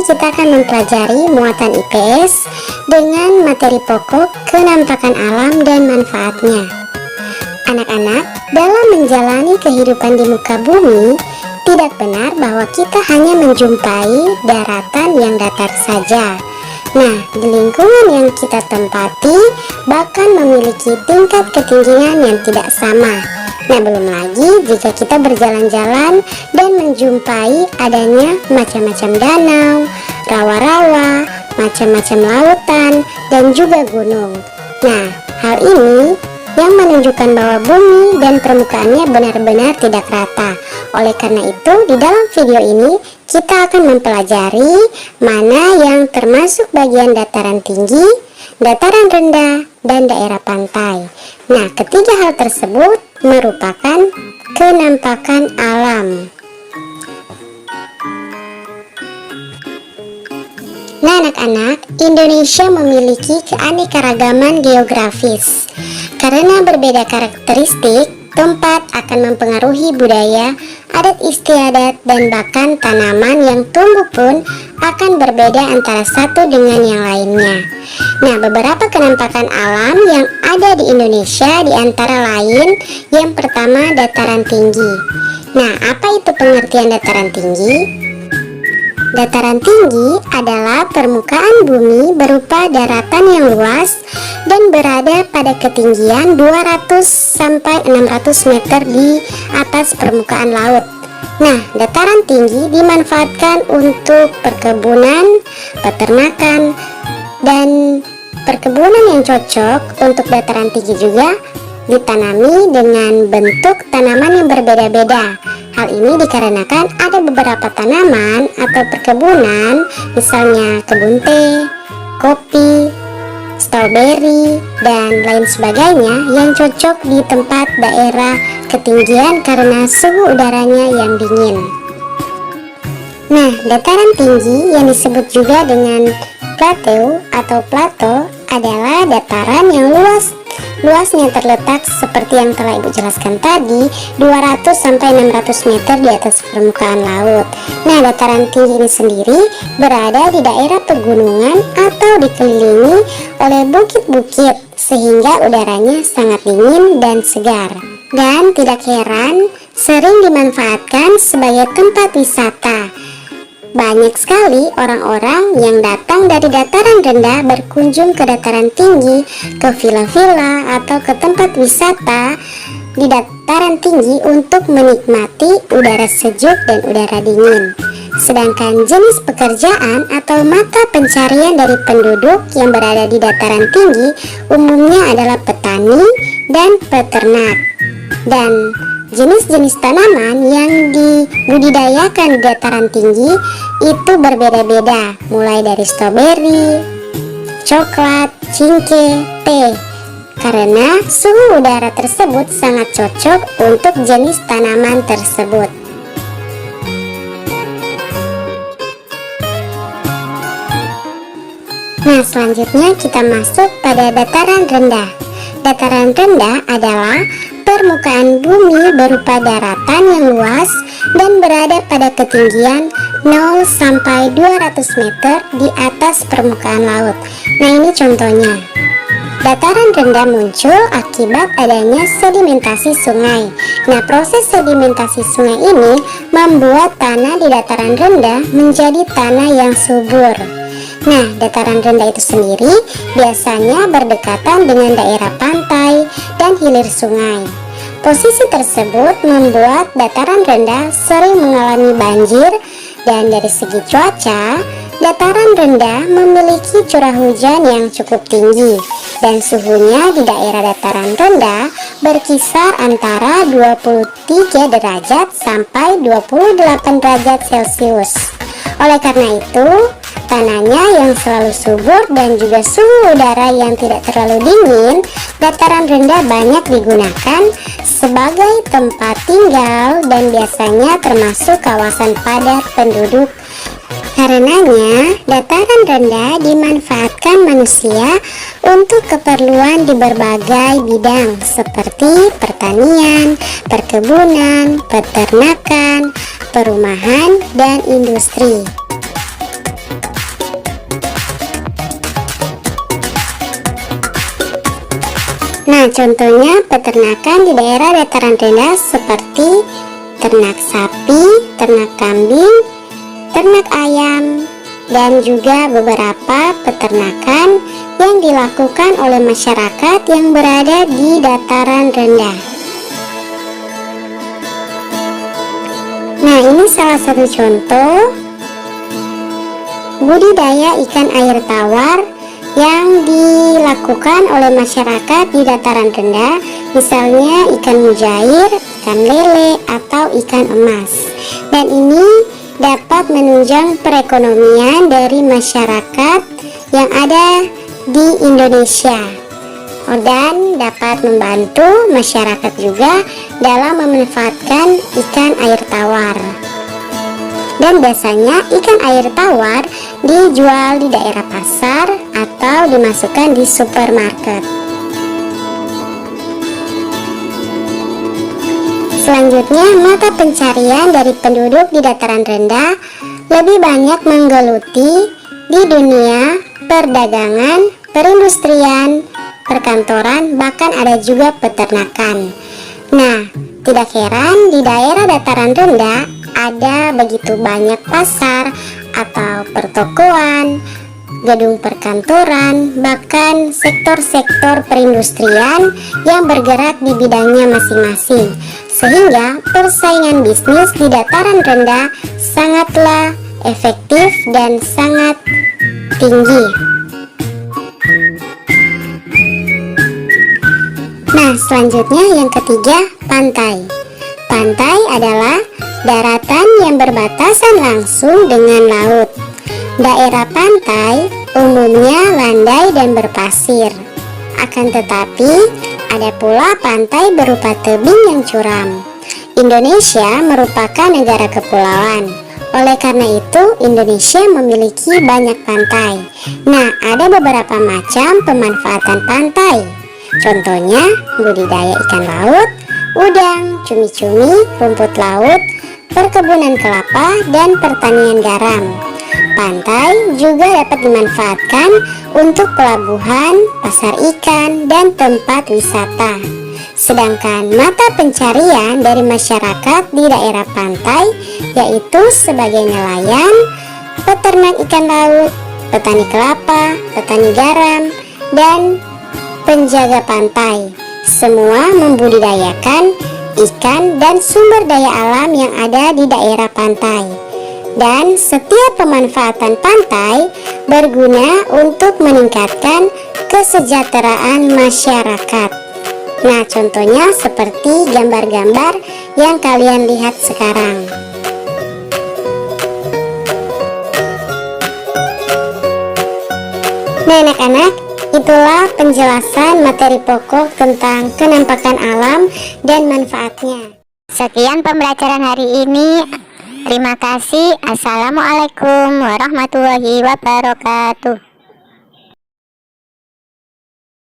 kita akan mempelajari muatan IPS dengan materi pokok kenampakan alam dan manfaatnya. Anak-anak, dalam menjalani kehidupan di muka bumi, tidak benar bahwa kita hanya menjumpai daratan yang datar saja. Nah, di lingkungan yang kita tempati bahkan memiliki tingkat ketinggian yang tidak sama. Nah, belum lagi jika kita berjalan-jalan dan menjumpai adanya macam-macam danau, rawa-rawa, macam-macam lautan, dan juga gunung. Nah, hal ini yang menunjukkan bahwa bumi dan permukaannya benar-benar tidak rata. Oleh karena itu, di dalam video ini kita akan mempelajari mana yang termasuk bagian dataran tinggi, dataran rendah, dan daerah pantai. Nah, ketiga hal tersebut merupakan kenampakan alam. Nah, anak-anak, Indonesia memiliki keanekaragaman geografis. Karena berbeda karakteristik, tempat akan mempengaruhi budaya, adat istiadat, dan bahkan tanaman yang tumbuh pun akan berbeda antara satu dengan yang lainnya. Nah, beberapa kenampakan alam yang ada di Indonesia di antara lain, yang pertama dataran tinggi. Nah, apa itu pengertian dataran tinggi? Dataran tinggi adalah permukaan bumi berupa daratan yang luas dan berada pada ketinggian 200 sampai 600 meter di atas permukaan laut. Nah, dataran tinggi dimanfaatkan untuk perkebunan, peternakan, dan perkebunan yang cocok untuk dataran tinggi juga ditanami dengan bentuk tanaman yang berbeda-beda. Hal ini dikarenakan ada beberapa tanaman atau perkebunan, misalnya kebun teh, kopi, stroberi, dan lain sebagainya yang cocok di tempat daerah ketinggian karena suhu udaranya yang dingin. Nah, dataran tinggi yang disebut juga dengan plateau atau plato adalah dataran yang luasnya terletak seperti yang telah Ibu jelaskan tadi, 200 sampai 600 meter di atas permukaan laut. Nah, dataran tinggi ini sendiri berada di daerah pegunungan atau dikelilingi oleh bukit-bukit sehingga udaranya sangat dingin dan segar. Dan tidak heran sering dimanfaatkan sebagai tempat wisata. Banyak sekali orang-orang yang datang dari dataran rendah berkunjung ke dataran tinggi, ke villa-villa atau ke tempat wisata di dataran tinggi untuk menikmati udara sejuk dan udara dingin. Sedangkan jenis pekerjaan atau mata pencarian dari penduduk yang berada di dataran tinggi umumnya adalah petani dan peternak. Dan jenis-jenis tanaman yang dibudidayakan di dataran tinggi itu berbeda-beda, mulai dari stroberi, coklat, cingke, teh. Karena suhu udara tersebut sangat cocok untuk jenis tanaman tersebut. Nah, selanjutnya kita masuk pada dataran rendah. Dataran rendah adalah permukaan bumi berupa daratan yang luas dan berada pada ketinggian 0 sampai 200 meter di atas permukaan laut. Nah, ini contohnya. Dataran rendah muncul akibat adanya sedimentasi sungai. Nah, proses sedimentasi sungai ini membuat tanah di dataran rendah menjadi tanah yang subur. Nah, dataran rendah itu sendiri biasanya berdekatan dengan daerah pantai dan hilir sungai. Posisi tersebut membuat dataran rendah sering mengalami banjir, dan dari segi cuaca, dataran rendah memiliki curah hujan yang cukup tinggi dan suhunya di daerah dataran rendah berkisar antara 23 derajat sampai 28 derajat Celcius. Oleh karena itu, tanahnya yang selalu subur dan juga suhu udara yang tidak terlalu dingin, dataran rendah banyak digunakan sebagai tempat tinggal dan biasanya termasuk kawasan padat penduduk. Karenanya, dataran rendah dimanfaatkan manusia untuk keperluan di berbagai bidang seperti pertanian, perkebunan, peternakan, perumahan, dan industri. Nah, contohnya peternakan di daerah dataran rendah seperti ternak sapi, ternak kambing, ternak ayam, dan juga beberapa peternakan yang dilakukan oleh masyarakat yang berada di dataran rendah. Nah, ini salah satu contoh budidaya ikan air tawar yang dilakukan oleh masyarakat di dataran rendah, misalnya ikan mujair, ikan lele, atau ikan emas. Dan ini dapat menunjang perekonomian dari masyarakat yang ada di Indonesia, dan dapat membantu masyarakat juga dalam memanfaatkan ikan air tawar. Dan biasanya ikan air tawar dijual di daerah pasar atau dimasukkan di supermarket. Selanjutnya, mata pencarian dari penduduk di dataran rendah lebih banyak menggeluti di dunia perdagangan, perindustrian, perkantoran, bahkan ada juga peternakan. Nah, tidak heran di daerah dataran rendah ada begitu banyak pasar atau pertokoan, gedung perkantoran, bahkan sektor-sektor perindustrian yang bergerak di bidangnya masing-masing, sehingga persaingan bisnis di dataran rendah sangatlah efektif dan sangat tinggi. Nah, selanjutnya yang ketiga, pantai. Pantai adalah daratan yang berbatasan langsung dengan laut. Daerah pantai umumnya landai dan berpasir. Akan tetapi, ada pula pantai berupa tebing yang curam. Indonesia merupakan negara kepulauan. Oleh karena itu, Indonesia memiliki banyak pantai. Nah, ada beberapa macam pemanfaatan pantai. Contohnya, budidaya ikan laut, udang, cumi-cumi, rumput laut, perkebunan kelapa, dan pertanian garam. Pantai juga dapat dimanfaatkan untuk pelabuhan, pasar ikan, dan tempat wisata. Sedangkan mata pencarian dari masyarakat di daerah pantai yaitu sebagai nelayan, peternak ikan laut, petani kelapa, petani garam, dan penjaga pantai. Semua membudidayakan ikan dan sumber daya alam yang ada di daerah pantai. Dan setiap pemanfaatan pantai berguna untuk meningkatkan kesejahteraan masyarakat. Nah, contohnya seperti gambar-gambar yang kalian lihat sekarang. Nah, anak-anak, itulah penjelasan materi pokok tentang kenampakan alam dan manfaatnya. Sekian pembelajaran hari ini. Terima kasih. Assalamualaikum warahmatullahi wabarakatuh.